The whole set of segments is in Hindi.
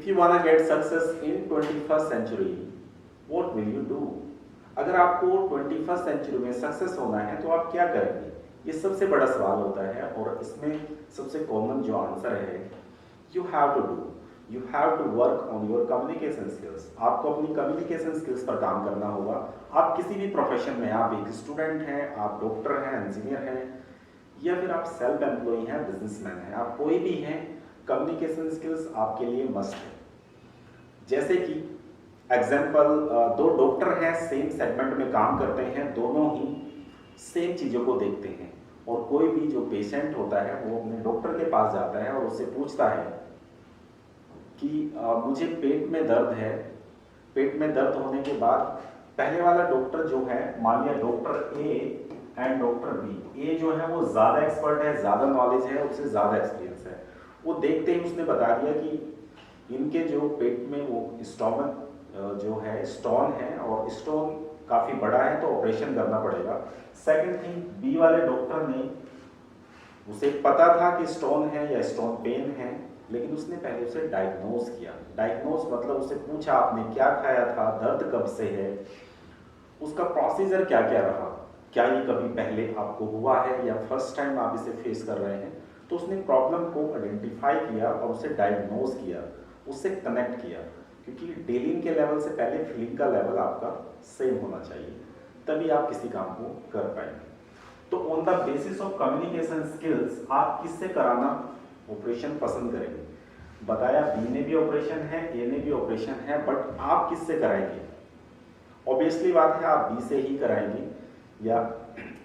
If you wanna get success in 21st century, what will you do? अगर आपको 21st सेंचुरी में सक्सेस होना है तो आप क्या करेंगे? ये सबसे बड़ा सवाल होता है और इसमें सबसे कॉमन जो आंसर है, you have to do, you have to work on your communication skills. आपको अपनी कम्युनिकेशन स्किल्स पर काम करना होगा। आप किसी भी प्रोफेशन में, आप एक स्टूडेंट हैं, आप डॉक्टर हैं, इंजीनियर हैं, या फिर आप सेल्फ एम्प्लॉय हैं, बिजनेसमैन हैं, आप कोई भी हैं, कम्युनिकेशन स्किल्स आपके लिए मस्ट है। जैसे कि एग्जाम्पल, दो डॉक्टर हैं, सेम सेगमेंट में काम करते हैं, दोनों ही सेम चीज़ों को देखते हैं, और कोई भी जो पेशेंट होता है वो अपने डॉक्टर के पास जाता है और उससे पूछता है कि मुझे पेट में दर्द है। पेट में दर्द होने के बाद पहले वाला डॉक्टर जो है, मान लिया doctor A and doctor B, A जो है वो ज़्यादा एक्सपर्ट है, ज़्यादा नॉलेज है, उससे ज़्यादा एक्सपीरियंस है। वो देखते ही उसने बता दिया कि इनके जो पेट में वो स्टोमक जो है स्टोन है, और स्टोन काफ़ी बड़ा है तो ऑपरेशन करना पड़ेगा। सेकंड थिंग, बी वाले डॉक्टर ने, उसे पता था कि स्टोन है या स्टोन पेन है, लेकिन उसने पहले उसे डायग्नोज किया। डायग्नोज मतलब उसे पूछा आपने क्या खाया था, दर्द कब से है, उसका प्रोसीजर क्या क्या रहा, क्या ये कभी पहले आपको हुआ है या फर्स्ट टाइम आप इसे फेस कर रहे हैं। तो उसने प्रॉब्लम को आइडेंटिफाई किया और उसे डायग्नोज किया, उससे कनेक्ट किया, क्योंकि डीलिंग के लेवल से पहले फीलिंग का लेवल आपका सेम होना चाहिए, तभी आप किसी काम को कर पाएंगे। तो on the basis of communication skills आप किससे कराना ऑपरेशन पसंद करेंगे? बताया बी ने भी ऑपरेशन है, ए ने भी ऑपरेशन है, बट आप किससे कराएंगे? ऑब्वियसली बात है आप बी से ही कराएंगे या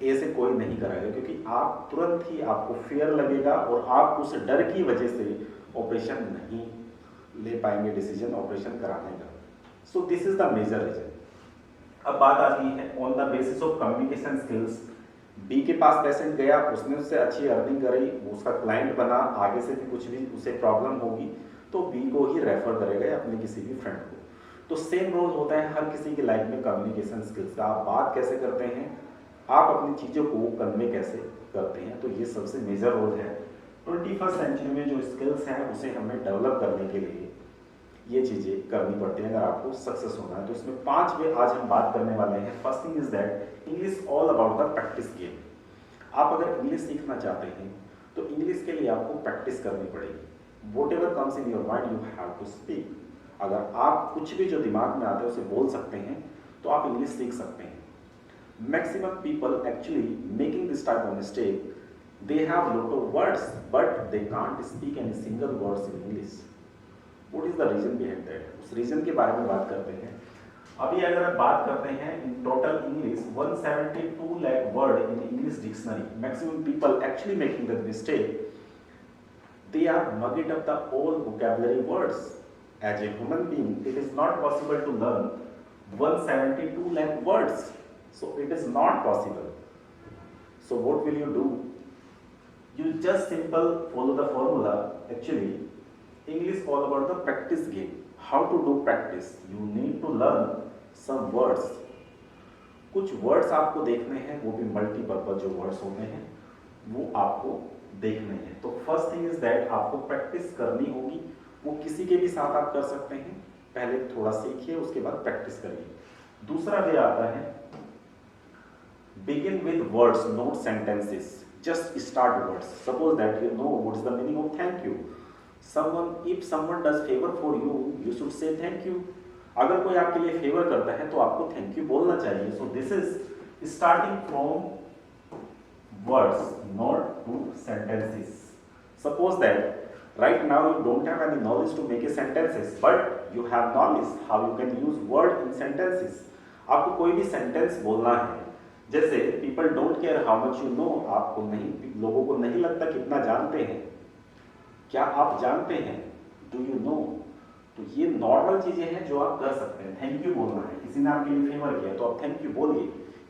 ए से कोई नहीं कराएगा, क्योंकि आप तुरंत ही आपको फियर लगेगा और आप उस डर की वजह से ऑपरेशन नहीं ले पाएंगे डिसीजन ऑपरेशन कराने का। So this is the major reason. अब बात आती है on the basis of communication skills, B के पास पेशेंट गया, उसने उससे अच्छी अर्निंग करी, उसका क्लाइंट बना, आगे से भी कुछ भी उसे प्रॉब्लम होगी तो बी को ही रेफर करेगा या अपने किसी भी फ्रेंड को। तो सेम रोल होता है हर किसी की लाइफ में कम्युनिकेशन स्किल्स का। आप बात कैसे करते हैं, आप अपनी चीज़ों को कन्वे कैसे करते हैं, तो ये सबसे मेजर रोल है। 21st सेंचुरी में जो स्किल्स हैं उसे हमें डेवलप करने के लिए ये चीज़ें करनी पड़ती हैं अगर आपको सक्सेस होना है। तो इसमें 5 वे आज हम बात करने वाले हैं। First thing is that English all about the practice game. आप अगर इंग्लिश सीखना चाहते हैं तो इंग्लिश के लिए आपको प्रैक्टिस करनी पड़ेगी। Whatever comes in your mind you have to speak. अगर आप कुछ भी जो दिमाग में आता है उसे बोल सकते हैं तो आप इंग्लिश सीख सकते हैं। Maximum people actually making this type of mistake, they have lot of words but they can't speak any single words in English. What is the reason behind that? उस रीजन के बारे में बात करते हैं। अभी अगर हम बात करते हैं in total English 172 lakh word in English dictionary. Maximum people actually making the mistake, they are mugging up the all vocabulary words. As a human being, it is not possible to learn 172 lakh words. So it is not possible. So what will you do? You just simple follow the formula. Actually, English all about the practice game. How to do practice? You need to learn some words. कुछ words आपको देखने हैं, वो भी मल्टीपर्पज जो words होते हैं वो आपको देखने हैं। तो फर्स्ट थिंग इज दैट आपको प्रैक्टिस करनी होगी। वो किसी के भी साथ आप कर सकते हैं, पहले थोड़ा सीखिए उसके बाद प्रैक्टिस करिए। दूसरा वे आता है begin with words, not sentences. Just start words. Suppose that you know what is the meaning of thank you. If someone does favor for you, you should say thank you. अगर कोई आपके लिए फेवर करता है तो आपको थैंक यू बोलना चाहिए। So this is starting from words, not to sentences. Suppose that right now you don't have any knowledge to make a sentences, but you have knowledge how you can use word in sentences. आपको कोई भी सेंटेंस बोलना है, जैसे people don't care how much you know, आपको नहीं, लोगों को नहीं लगता कितना जानते हैं, क्या आप जानते हैं, डू यू नो। तो ये नॉर्मल चीजें हैं जो आप कर सकते हैं। थैंक यू बोलना है, किसी ने आपके लिए फेवर किया तो आप थैंक यू बोलिए।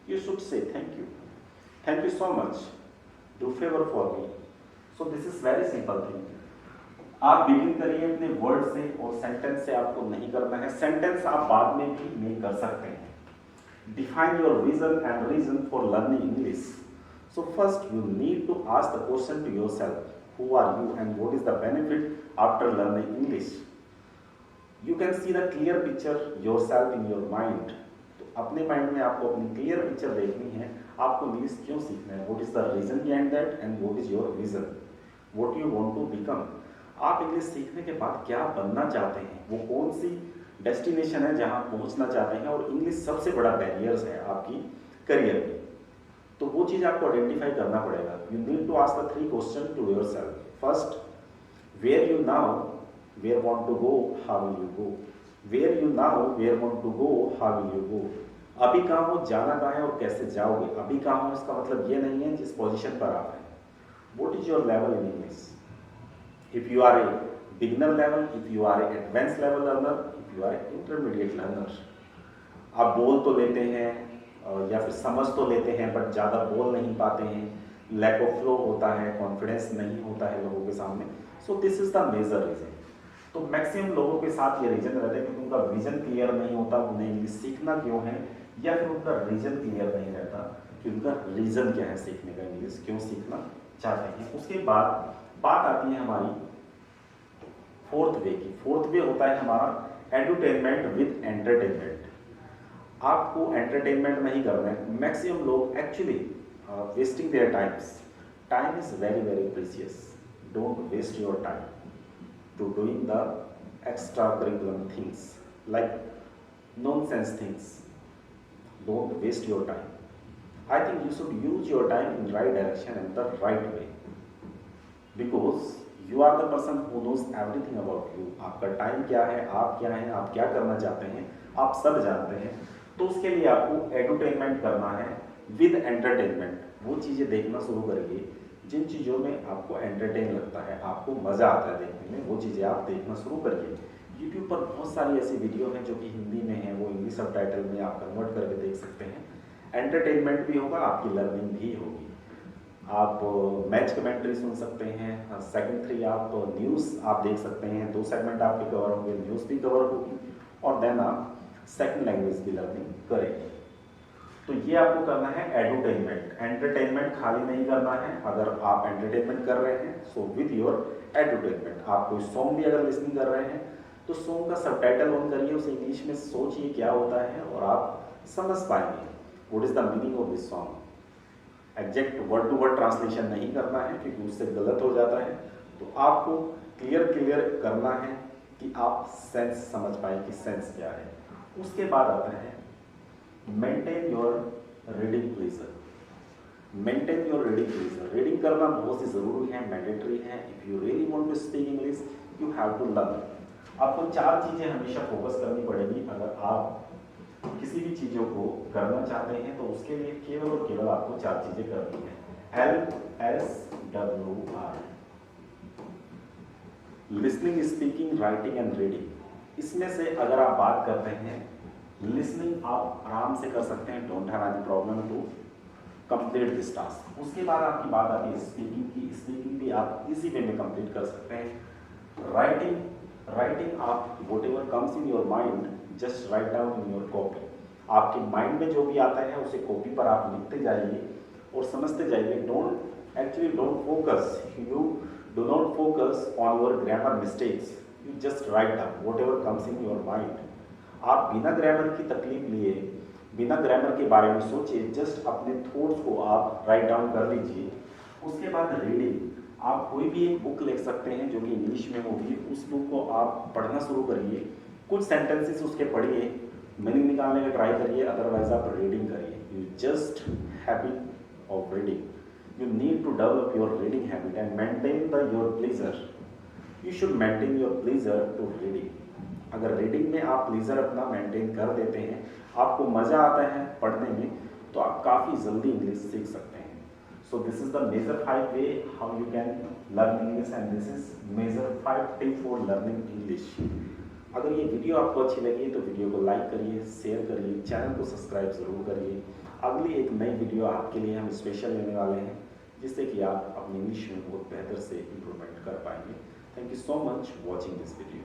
You should say thank you so much, do favour for me. So this is very simple thing. आप बिगिन करिए अपने वर्ड से, और सेंटेंस से आपको नहीं करना है। सेंटेंस आप बाद में भी मेक कर सकते हैं। Define your vision and reason for learning English. So first you need to ask the question to yourself, who are you and what is the benefit after learning English? Can see the clear picture your self in your mind. तो अपने माइंड में आपको अपनी क्लियर पिक्चर देखनी है, आपको इंग्लिश क्यों सीखना है, what is the reason behind that and what is your vision, what you want to become. आप इंग्लिश सीखने के बाद क्या बनना चाहते हैं, वो कौन सी डेस्टिनेशन है जहां पहुंचना चाहते हैं, और इंग्लिश सबसे बड़ा बैरियर्स है आपकी करियर में। तो वो चीज़ आपको आइडेंटिफाई करना पड़ेगा। You need to ask the 3 question to yourself. First, where you now, where want to go, how will you go. Where you now, where want to go, how will you go. अभी कहाँ हो, जाना कहाँ है और कैसे जाओगे। अभी कहाँ हो इसका मतलब ये नहीं है जिस पोजीशन पर आप हैं। What is your level in English. If you are a beginner level, if you are a advance level learner, if you are a intermediate learner. आप बोल तो लेते हैं या फिर समझ तो लेते हैं बट ज़्यादा बोल नहीं पाते हैं, लैक ऑफ फ्लो होता है, कॉन्फिडेंस नहीं होता है लोगों के सामने। So this is the major reason. तो मैक्सिमम लोगों के साथ ये रीजन रहता है कि उनका विजन क्लियर नहीं होता, उन्हें इंग्लिश सीखना क्यों है, या फिर उनका रीजन क्लियर नहीं रहता कि उनका रीजन क्या है सीखने का, इंग्लिश क्यों सीखना चाहते हैं। उसके बाद बात आती है हमारी फोर्थ वे की। फोर्थ वे होता है हमारा एडुटेनमेंट विद एंटरटेनमेंट। आपको एंटरटेनमेंट नहीं करना है। मैक्सिमम लोग actually wasting their times. Time is very very precious. Don't waste your time to doing the extra curriculum things like nonsense things. Don't waste your time. I think you should use your time in right direction and the right way, because you are the person who knows everything about you. आपका टाइम क्या है, आप क्या हैं, आप क्या करना चाहते हैं, आप सब जानते हैं। तो उसके लिए आपको एडुटेनमेंट करना है विद एंटरटेनमेंट। वो चीज़ें देखना शुरू करिए जिन चीज़ों में आपको एंटरटेन लगता है, आपको मज़ा आता है देखने में, वो चीज़ें आप देखना शुरू करिए। यूट्यूब पर बहुत सारी ऐसी वीडियो हैं जो कि हिंदी में हैं, वो इंग्लिश सबटाइटल में आप कन्वर्ट करके देख सकते हैं। एंटरटेनमेंट भी होगा, आपकी लर्निंग भी होगी। आप मैच कमेंट्री सुन सकते हैं। सेकंड 3 आप न्यूज़ आप देख सकते हैं। 2 सेगमेंट आपके कवर होंगे, न्यूज़ भी कवर होगी, और देन आप सेकंड लैंग्वेज की लर्निंग करेंगे। तो ये आपको करना है एडुटेनमेंट। एंटरटेनमेंट खाली नहीं करना है। अगर आप एंटरटेनमेंट कर रहे हैं सो विद योर एडुटेनमेंट। आप कोई सॉन्ग भी अगर लिसनिंग कर रहे हैं तो सॉन्ग का सबटाइटल ऑन करिए, उसे इंग्लिश में सोचिए क्या होता है और आप समझ पाएंगे what is the meaning of this song. Exact word to word translation नहीं करना है क्योंकि उससे गलत हो जाता है। तो आपको क्लियर करना है कि आप सेंस समझ पाए कि सेंस क्या है। उसके बाद आता है maintain your reading pleasure. Maintain your reading pleasure. Reading करना बहुत ही ज़रूरी है, मैंडेटरी है। If you really want to speak English you have to learn. आपको 4 चीज़ें हमेशा फोकस करनी पड़ेगी। अगर आप किसी भी चीज़ों को करना चाहते हैं तो उसके लिए केवल और केवल आपको 4 चीज़ें करनी है। LSWR, listening, speaking, writing and reading. इसमें से अगर आप बात करते हैं लिसनिंग आप आराम से कर सकते हैं, don't have any problem to complete this task. उसके बाद आपकी बात आती है स्पीकिंग की। स्पीकिंग भी आप इसी वे में कंप्लीट कर सकते हैं। राइटिंग आप what ever comes in your mind just write down in your copy. आपके माइंड में जो भी आता है उसे कॉपी पर आप लिखते जाइए और समझते जाइए। Don't focus, you do not focus on your grammar mistakes, you just write down what ever comes in your mind. आप बिना ग्रामर की तकलीफ लिए, बिना ग्रामर के बारे में सोचे, जस्ट अपने थॉट्स को आप राइट डाउन कर लीजिए। उसके बाद रीडिंग, आप कोई भी एक बुक लिख सकते हैं जो कि इंग्लिश में होगी, उस बुक को आप पढ़ना शुरू करिए। कुछ सेंटेंसेस उसके पढ़िए, मीनिंग निकालने का ट्राई करिए, अदरवाइज आप रीडिंग करिए। You just habit of reading. You need to develop your reading habit and maintain your pleasure. You should maintain your pleasure to reading. अगर रीडिंग में आप प्लेजर अपना मेंटेन कर देते हैं, आपको मज़ा आता है पढ़ने में, तो आप काफ़ी जल्दी इंग्लिश सीख सकते हैं। So this is the major 5 way how you can learn English and this is major 5 tip for learning English. अगर ये वीडियो आपको अच्छी लगी तो वीडियो को लाइक करिए, शेयर करिए, चैनल को सब्सक्राइब जरूर करिए। अगली एक नई वीडियो आपके लिए हम स्पेशल लेने वाले हैं जिससे कि आप अपनी इंग्लिश में बहुत बेहतर से इम्प्रूवमेंट कर पाएंगे। Thank you so much watching this video.